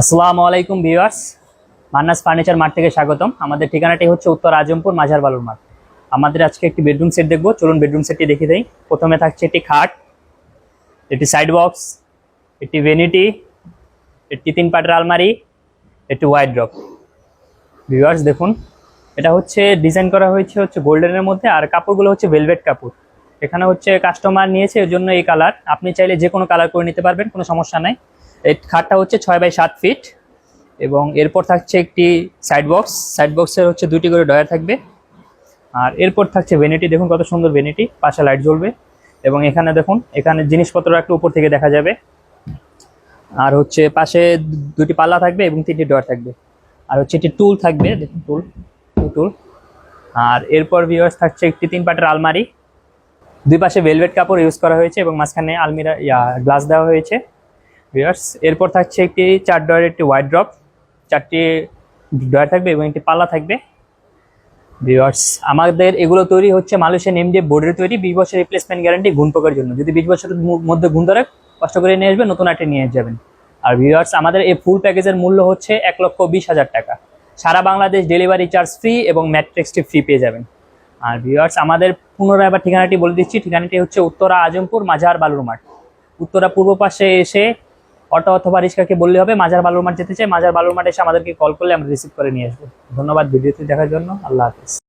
আসসালামু আলাইকুম viewers, মান্নাস furniture mart থেকে স্বাগতম। আমাদের ঠিকানাটি হচ্ছে উত্তর আজমপুর মাঝার বালুর মাঠ। আমাদের আজকে একটি বেডরুম সেট দেখবো, চলুন বেডরুম সেটটি দেখে দেই। প্রথমে থাকছে একটি খাট, একটি সাইড বক্স, একটি ভ্যানিটি, একটি 3 পাটের আলমারি, একটি ওয়াইড্রপ। ভিউয়ার্স দেখুন, এটা হচ্ছে ডিজাইন করা হয়েছে গোল্ডেনের মধ্যে, আর কাপড়গুলো হচ্ছে ভেলভেট কাপড়। এখানে হচ্ছে কাস্টমার নিয়েছে, এর জন্য এই কালার। আপনি চাইলে যে কোনো কালার করে নিতে পারবেন, কোনো সমস্যা নাই। এই খাটটা হচ্ছে 6 বাই 7 ফিট, এবং এরপর থাকছে একটি সাইড বক্স। সাইড বক্সের হচ্ছে 2টি করে ডয়ার থাকবে। আর এরপর থাকছে ভ্যানিটি, দেখুন কত সুন্দর ভ্যানিটি, পাশে লাইট জ্বলবে। এবং এখানে দেখুন, এখানে জিনিসপত্র একটু উপর থেকে দেখা যাবে। আর হচ্ছে পাশে 2টি পাল্লা থাকবে এবং 3টি ডয়ার থাকবে। আর হচ্ছে একটি টুল থাকবে, দেখুন টুল। আর এরপর ভিউয়ার্স থাকছে একটি 3 পাটের আলমারি। দুই পাশে ভেলভেট কাপড় ইউজ করা হয়েছে এবং মাঝখানে আলমিরা গ্লাস দেওয়া হয়েছে ভিউয়ার্স। এরপর থাকছে একটি 4 ডয়ারের একটি ওয়াইড্রপ, 4টি ডয়ার থাকবে এবং একটি পাল্লা থাকবে ভিউয়ার্স। আমাদের এগুলো তৈরি হচ্ছে মালয়েশিয়ান এমডিএফ বোর্ডের তৈরি, 20 বছর রিপ্লেসমেন্ট গ্যারান্টি গুণ পোকার জন্য। যদি 20 বছরের মধ্যে গুণ ধরে, কষ্ট করে নিয়ে আসবেন, নতুন একটা নিয়ে যাবেন। আর ভিউয়ার্স, আমাদের এই ফুল প্যাকেজের মূল্য হচ্ছে 1,20,000 টাকা। সারা বাংলাদেশ ডেলিভারি চার্জ ফ্রি এবং ম্যাট্রিক্সটি ফ্রি পেয়ে যাবেন। আর ভিউয়ার্স, আমাদের পুনরায় আবার ঠিকানাটি বলে দিচ্ছি। ঠিকানাটি হচ্ছে উত্তরা আজমপুর মাঝার বালুর মাঠ। উত্তরা পূর্ব পাশে এসে অটো অথবা রিক্সাকে বললে হবে মাঝার বালুর মাঠ যেতে চাই। মাঝার বালুর মাঠ এসে আমাদেরকে কল করলে আমরা রিসিভ করে নিয়ে আসবো। ধন্যবাদ ভিডিওটি দেখার জন্য। আল্লাহ হাফেজ।